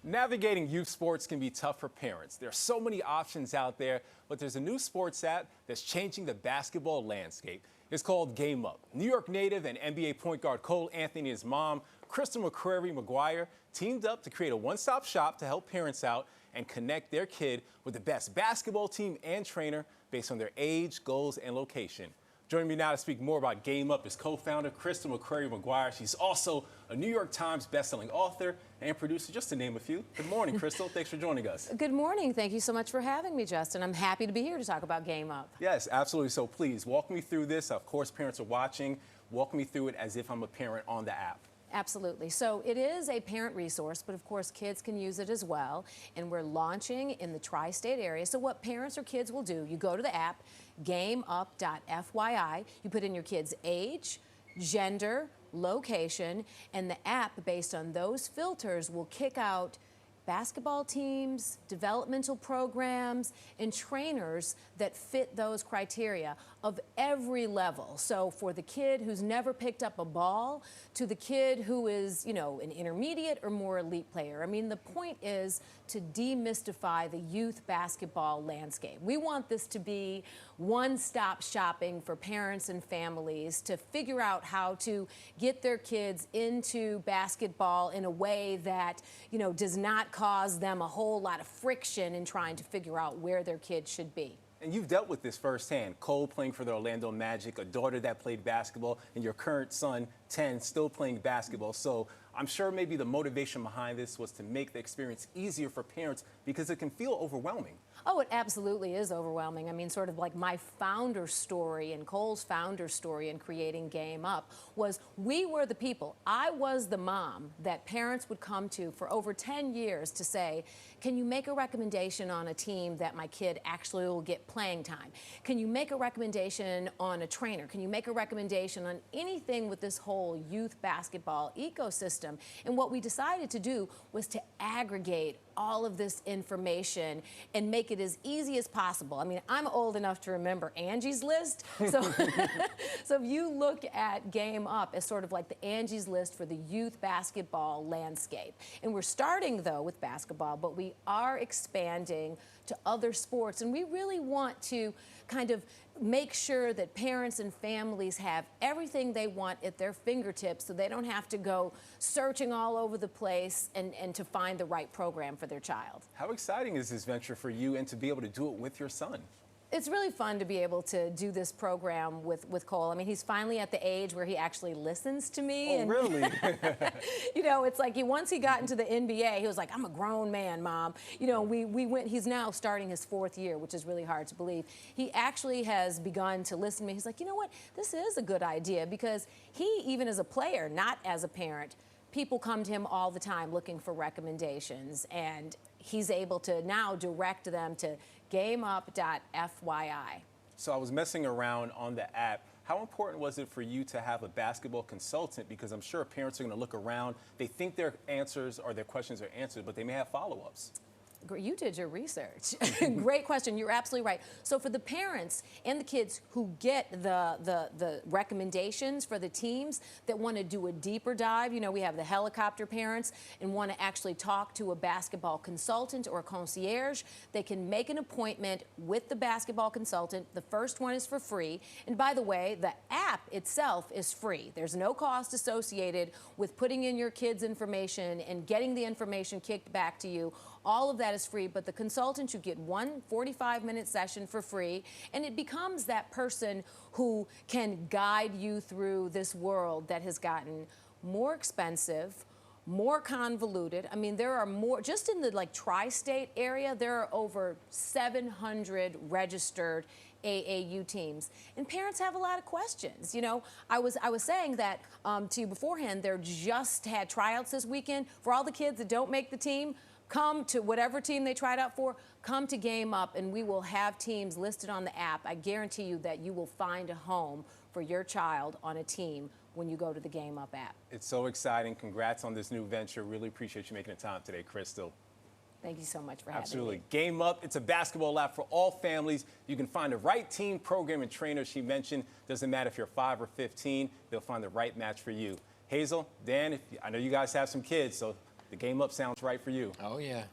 Navigating youth sports can be tough for parents. There are so many options out there, but there's a new sports app that's changing the basketball landscape. It's called GameUp. New York native and NBA point guard Cole Anthony and his mom, Crystal McCrary-McGuire, teamed up to create a one-stop shop to help parents out and connect their kid with the best basketball team and trainer based on their age, goals, and location. Joining me now to speak more about GameUp is co-founder Crystal McCrary-McGuire. She's also a New York Times bestselling author and producer, just to name a few. Good morning, Crystal. Thanks for joining us. Good morning. Thank you so much for having me, Justin. I'm happy to be here to talk about GameUp. Yes, absolutely. So please, walk me through this. Of course, parents are watching. Walk me through it as if I'm a parent on the app. Absolutely. So it is a parent resource, but of course kids can use it as well. And we're launching in the tri-state area. So what parents or kids will do, you go to the app, GameUp.fyi, you put in your kid's age, gender, location, and the app, based on those filters, will kick out basketball teams, developmental programs, and trainers that fit those criteria of every level. So for the kid who's never picked up a ball to the kid who is, an intermediate or more elite player. I mean, the point is to demystify the youth basketball landscape. We want this to be one-stop shopping for parents and families to figure out how to get their kids into basketball in a way that, does not cause them a whole lot of friction in trying to figure out where their kids should be. And you've dealt with this firsthand. Cole playing for the Orlando Magic, a daughter that played basketball, and your current son, 10, still playing basketball. So I'm sure maybe the motivation behind this was to make the experience easier for parents because it can feel overwhelming. Oh, it absolutely is overwhelming. I mean, sort of like my founder story and Cole's founder story in creating GameUp was we were the people. I was the mom that parents would come to for over 10 years to say, can you make a recommendation on a team that my kid actually will get playing time? Can you make a recommendation on a trainer? Can you make a recommendation on anything with this whole youth basketball ecosystem? And what we decided to do was to aggregate all of this information and make it as easy as possible. I mean, I'm old enough to remember Angie's List. So, so if you look at GameUp as sort of like the Angie's List for the youth basketball landscape. And we're starting, though, with basketball, but we are expanding to other sports. And we really want to kind of make sure that parents and families have everything they want at their fingertips so they don't have to go searching all over the place and to find the right program for their child. How exciting is this venture for you and to be able to do it with your son? It's really fun to be able to do this program with Cole. I mean, he's finally at the age where he actually listens to me. Oh, and really? It's like once he got into the NBA, he was like, I'm a grown man, Mom. We went, he's now starting his 4th year, which is really hard to believe. He actually has begun to listen to me. He's like, you know what, this is a good idea because he, even as a player, not as a parent, people come to him all the time looking for recommendations, and he's able to now direct them to GameUp.fyi. So I was messing around on the app. How important was it for you to have a basketball consultant? Because I'm sure parents are going to look around. They think their answers or their questions are answered, but they may have follow-ups. You did your research. Great question. You're absolutely right. So for the parents and the kids who get the recommendations for the teams that want to do a deeper dive, we have the helicopter parents and want to actually talk to a basketball consultant or a concierge, they can make an appointment with the basketball consultant. The first one is for free. And by the way, the app itself is free. There's no cost associated with putting in your kids' information and getting the information kicked back to you. All of that is free, but the consultant, you get one 45-minute session for free, and it becomes that person who can guide you through this world that has gotten more expensive, more convoluted. I mean, there are more, just in the tri-state area, there are over 700 registered AAU teams. And parents have a lot of questions. I was saying that to you beforehand, they're just had tryouts this weekend. For all the kids that don't make the team, come to whatever team they tried out for, come to GameUp, and we will have teams listed on the app. I guarantee you that you will find a home for your child on a team when you go to the GameUp app. It's so exciting. Congrats on this new venture. Really appreciate you making the time today, Crystal. Thank you so much for having me. Absolutely. GameUp, it's a basketball app for all families. You can find the right team, program, and trainer she mentioned. Doesn't matter if you're 5 or 15, they'll find the right match for you. Hazel, Dan, I know you guys have some kids, so The GameUp sounds right for you. Oh, yeah.